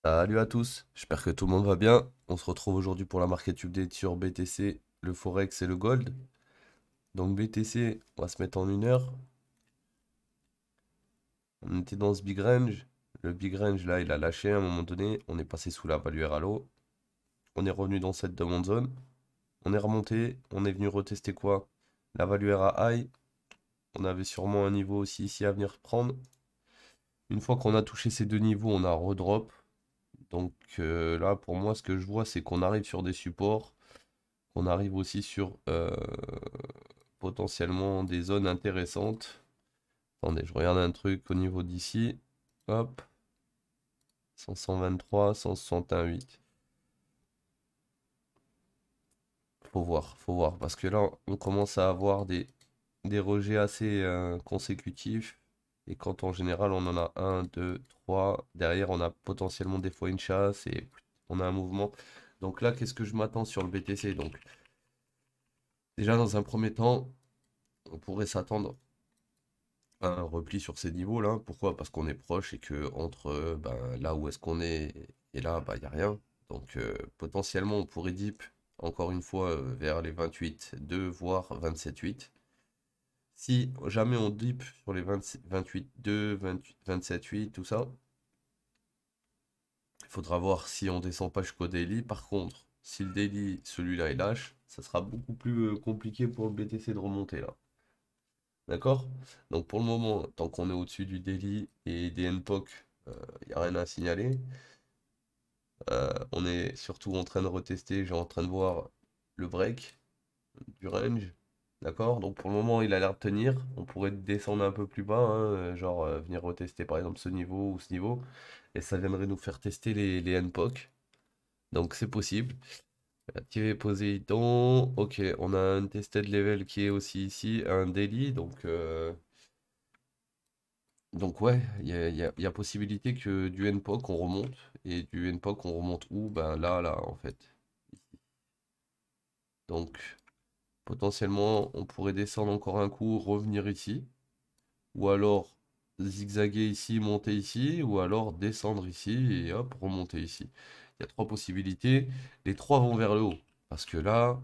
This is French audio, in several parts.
Salut à tous, j'espère que tout le monde va bien. On se retrouve aujourd'hui pour la market update sur BTC, le Forex et le Gold. Donc BTC, on va se mettre en 1 heure. On était dans ce big range. Le big range là, il a lâché à un moment donné. On est passé sous la value RLO. On est revenu dans cette demande zone. On est remonté. On est venu retester quoi? La value RA high. On avait sûrement un niveau aussi ici à venir prendre. Une fois qu'on a touché ces deux niveaux, on a redrop. Donc là, pour moi, ce que je vois, c'est qu'on arrive sur des supports. On arrive aussi sur potentiellement des zones intéressantes. Attendez, je regarde un truc au niveau d'ici. Hop, 523, 161,8. Faut voir, parce que là, on commence à avoir des rejets assez consécutifs. Et quand en général, on en a un, deux, trois, derrière, on a potentiellement des fois une chasse et on a un mouvement. Donc là, qu'est-ce que je m'attends sur le BTC? Donc, déjà, dans un premier temps, on pourrait s'attendre un repli sur ces niveaux-là. Pourquoi? Parce qu'on est proche et que entre ben, là où est-ce qu'on est et là, il n'y a rien. Donc potentiellement, on pourrait dip encore une fois vers les 28,2 voire 27,8. Si jamais on dip sur les 28,2, 27,8, tout ça, il faudra voir si on descend pas jusqu'au daily. Par contre, si le daily, celui-là, il lâche, ça sera beaucoup plus compliqué pour le BTC de remonter là. D'accord? Donc pour le moment, tant qu'on est au-dessus du daily et des NPOC, il n'y a rien à signaler. On est surtout en train de retester, j'ai en train de voir le break du range. D'accord? Donc pour le moment, il a l'air de tenir. On pourrait descendre un peu plus bas, hein, genre venir retester par exemple ce niveau ou ce niveau. Et ça viendrait nous faire tester les NPOC. Donc c'est possible. Activer Poséidon. Ok, on a un tested level qui est aussi ici, un daily. Donc ouais, il y a possibilité que du NPOC on remonte. Et du NPOC on remonte où? Ben là, en fait. Donc potentiellement on pourrait descendre encore un coup, revenir ici. Ou alors zigzaguer ici, monter ici. Ou alors descendre ici et hop, remonter ici. Il y a trois possibilités. Les trois vont vers le haut. Parce que là,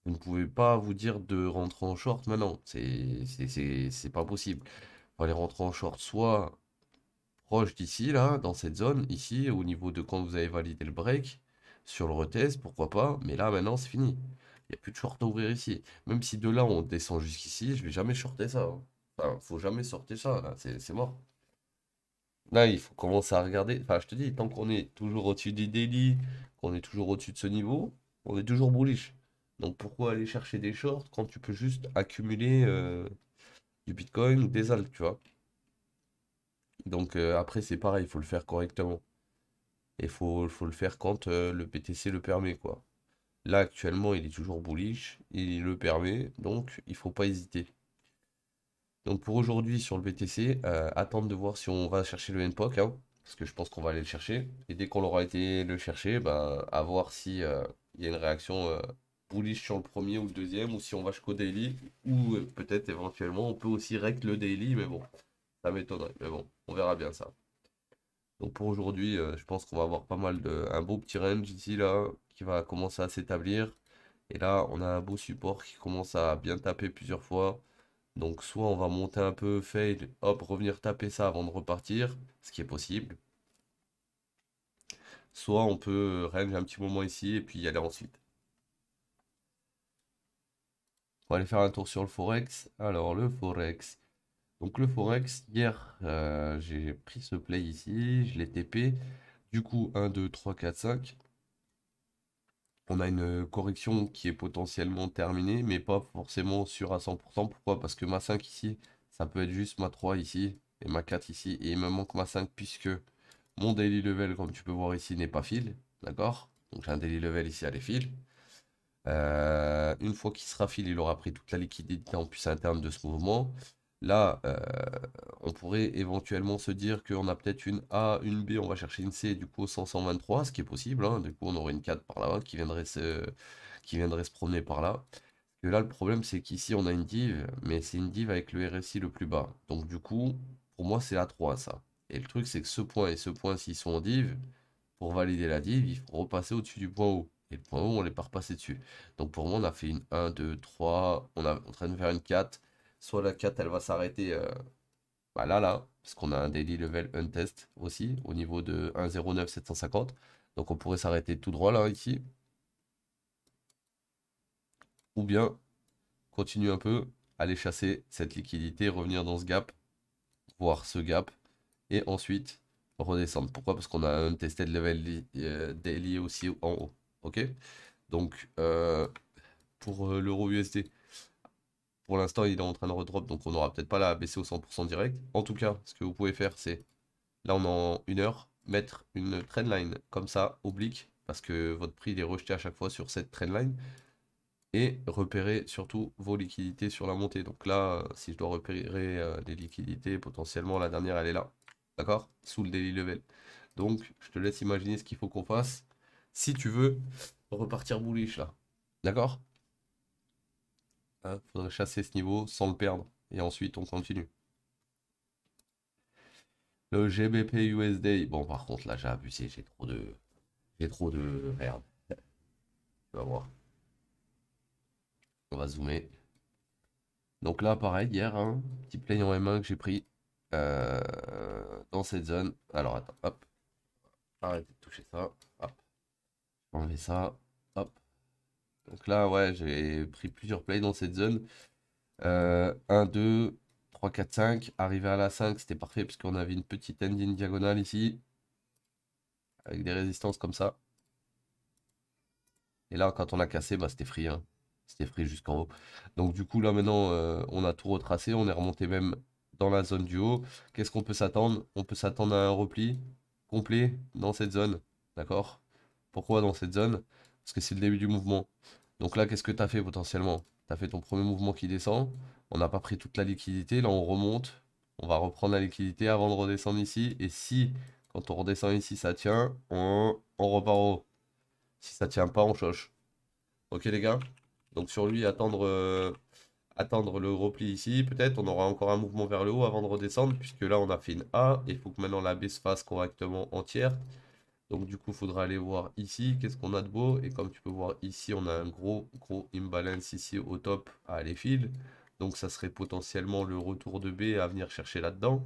vous ne pouvez pas vous dire de rentrer en short maintenant. C'est pas possible. Faut aller rentrer en short soit proche d'ici, là, dans cette zone, ici, au niveau de quand vous avez validé le break, sur le retest, pourquoi pas, mais là, maintenant, c'est fini. Il n'y a plus de short à ouvrir ici. Même si de là, on descend jusqu'ici, je vais jamais shorter ça, hein. Enfin, faut jamais sortir ça, là, c'est mort. Là, il faut commencer à regarder. Enfin, je te dis, tant qu'on est toujours au-dessus des daily, qu'on est toujours au-dessus de ce niveau, on est toujours bullish. Donc, pourquoi aller chercher des shorts quand tu peux juste accumuler du Bitcoin ou des alt, tu vois? Donc, après, c'est pareil, il faut le faire correctement. Et faut le faire quand le BTC le permet, quoi. Là, actuellement, il est toujours bullish, il le permet, donc il faut pas hésiter. Donc pour aujourd'hui sur le BTC, attendre de voir si on va chercher le NPOC, hein, parce que je pense qu'on va aller le chercher. Et dès qu'on aura été le chercher, ben, à voir si il y a une réaction bullish sur le premier ou le deuxième, ou si on va jusqu'au daily, ou peut-être éventuellement on peut aussi rect le daily, mais bon, ça m'étonnerait. Mais bon, on verra bien ça. Donc pour aujourd'hui, je pense qu'on va avoir pas mal un beau petit range ici là qui va commencer à s'établir. Et là, on a un beau support qui commence à bien taper plusieurs fois. Donc soit on va monter un peu, fade, hop, revenir taper ça avant de repartir, ce qui est possible. Soit on peut range un petit moment ici et puis y aller ensuite. On va aller faire un tour sur le Forex. Alors le Forex. Donc le Forex, hier, j'ai pris ce play ici, je l'ai TP. Du coup, 1, 2, 3, 4, 5. On a une correction qui est potentiellement terminée, mais pas forcément sûre à 100%. Pourquoi? Parce que ma 5 ici, ça peut être juste ma 3 ici, et ma 4 ici, et il me manque ma 5 puisque mon daily level, comme tu peux voir ici, n'est pas fill. D'accord? Donc j'ai un daily level ici à les fill. Une fois qu'il sera fill, il aura pris toute la liquidité en puce interne de ce mouvement. Là, on pourrait éventuellement se dire qu'on a peut-être une A, une B, on va chercher une C, du coup au 123, ce qui est possible, hein. Du coup, on aurait une 4 par là qui viendrait se promener par là. Et là, le problème, c'est qu'ici, on a une div, mais c'est une div avec le RSI le plus bas. Donc, du coup, pour moi, c'est la 3 ça. Et le truc, c'est que ce point et ce point, s'ils sont en div, Pour valider la div, il faut repasser au-dessus du point haut. Et le point haut, on n'est pas repassé dessus. Donc pour moi, on a fait une 1, 2, 3. On est en train de faire une 4. Soit la 4, elle va s'arrêter bah là. Parce qu'on a un daily level untest aussi, au niveau de 1,09,750. Donc on pourrait s'arrêter tout droit là, ici. Ou bien continuer un peu, aller chasser cette liquidité, revenir dans ce gap, voir ce gap. Et ensuite redescendre. Pourquoi? Parce qu'on a un tested level daily aussi en haut. Ok? Donc pour l'euro USD, pour l'instant il est en train de redrop, donc on n'aura peut-être pas la baisser au 100% direct. En tout cas, ce que vous pouvez faire, c'est là on est en 1 heure, mettre une trendline comme ça, oblique, parce que votre prix il est rejeté à chaque fois sur cette trendline. Et repérer surtout vos liquidités sur la montée. Donc là, si je dois repérer des liquidités, potentiellement la dernière elle est là. D'accord? Sous le daily level. Donc, je te laisse imaginer ce qu'il faut qu'on fasse si tu veux repartir bullish là. D'accord? Faudrait chasser ce niveau sans le perdre. Et ensuite, on continue. Le GBP USD. Bon, par contre, là, j'ai abusé. J'ai trop de. J'ai trop de. Merde. Tu vas voir. On va zoomer. Donc là, pareil, hier, hein, petit play en M1 que j'ai pris euh, dans cette zone. Alors, attends, hop. Arrêtez de toucher ça. Hop. Enlever ça. Hop. Donc là, ouais, j'ai pris plusieurs plays dans cette zone. 1, 2, 3, 4, 5. Arrivé à la 5, c'était parfait puisqu'on avait une petite ending diagonale ici. Avec des résistances comme ça. Et là, quand on a cassé, bah, c'était free, hein. C'était free jusqu'en haut. Donc du coup, là maintenant, on a tout retracé. On est remonté même dans la zone du haut. Qu'est-ce qu'on peut s'attendre? On peut s'attendre à un repli complet dans cette zone. D'accord? Pourquoi dans cette zone? Parce que c'est le début du mouvement. Donc là, qu'est-ce que tu as fait potentiellement? Tu as fait ton premier mouvement qui descend. On n'a pas pris toute la liquidité. Là, on remonte. On va reprendre la liquidité avant de redescendre ici. Et si, quand on redescend ici, ça tient, on repart en haut. Si ça tient pas, on choche. Ok les gars? Donc sur lui, attendre le repli ici. Peut-être on aura encore un mouvement vers le haut avant de redescendre. Puisque là, on a fait une A. Il faut que maintenant la B se fasse correctement entière. Donc du coup, il faudra aller voir ici. Qu'est-ce qu'on a de beau? Et comme tu peux voir ici, on a un gros imbalance ici au top à aller fil. Donc ça serait potentiellement le retour de B à venir chercher là-dedans.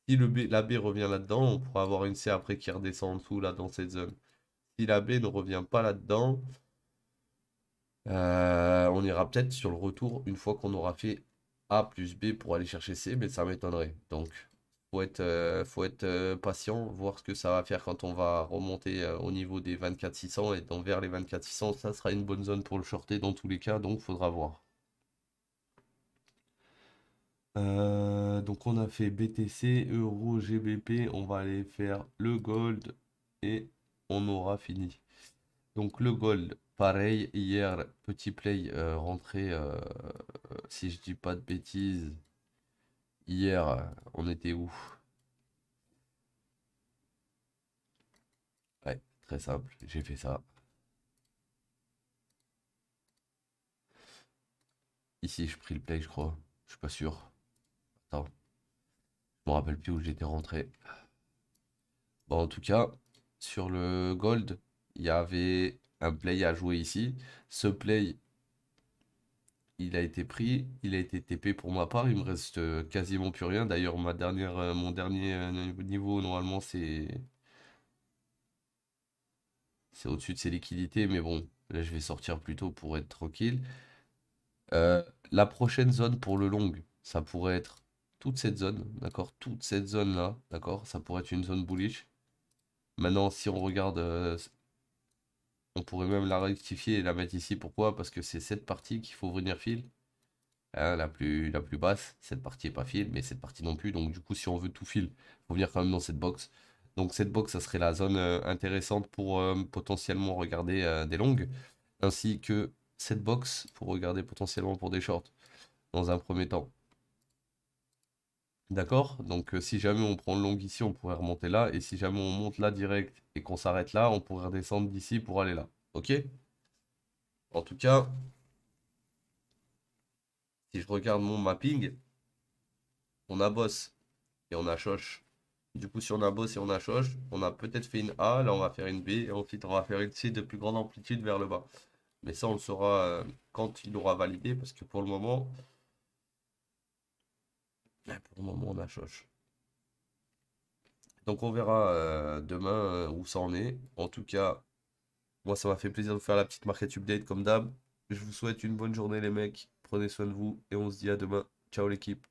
Si la B revient là-dedans, on pourra avoir une C après qui redescend en dessous là dans cette zone. Si la B ne revient pas là-dedans, on ira peut-être sur le retour une fois qu'on aura fait A plus B pour aller chercher C, mais ça m'étonnerait. Donc, faut être patient, voir ce que ça va faire quand on va remonter au niveau des 24 600 et donc vers les 24 600, ça sera une bonne zone pour le shorter dans tous les cas, donc faudra voir. Donc on a fait BTC, Euro, GBP, on va aller faire le gold et on aura fini. Donc le gold, pareil, hier, petit play rentré, si je dis pas de bêtises, hier, on était où? Ouais, très simple, j'ai fait ça. Ici, je pris le play, je crois. Je suis pas sûr. Attends, je me rappelle plus où j'étais rentré. Bon, en tout cas, sur le gold, il y avait un play à jouer ici. Ce play, il a été pris, il a été TP pour ma part, il me reste quasiment plus rien. D'ailleurs, mon dernier niveau, normalement, c'est au-dessus de ses liquidités, mais bon, là, je vais sortir plus tôt pour être tranquille. La prochaine zone pour le long, ça pourrait être toute cette zone, d'accord? Toute cette zone-là, d'accord? Ça pourrait être une zone bullish. Maintenant, si on regarde, on pourrait même la rectifier et la mettre ici. Pourquoi? Parce que c'est cette partie qu'il faut venir fil. Hein, la plus basse. Cette partie est pas fil, mais cette partie non plus. Donc du coup, si on veut tout fil, il faut venir quand même dans cette box. Donc cette box, ça serait la zone intéressante pour potentiellement regarder des longues. Ainsi que cette box pour regarder potentiellement pour des shorts dans un premier temps. D'accord? Donc si jamais on prend le long ici, on pourrait remonter là. Et si jamais on monte là direct et qu'on s'arrête là, on pourrait redescendre d'ici pour aller là. Ok? En tout cas, si je regarde mon mapping, on a boss et on a choche Du coup, si on a boss et on a shosh, on a peut-être fait une A, là on va faire une B, et ensuite on va faire une C de plus grande amplitude vers le bas. Mais ça, on le saura quand il aura validé, parce que pour le moment, on a shosh. Donc on verra demain où ça en est. En tout cas, moi ça m'a fait plaisir de faire la petite market update comme d'hab. Je vous souhaite une bonne journée les mecs. Prenez soin de vous et on se dit à demain. Ciao l'équipe.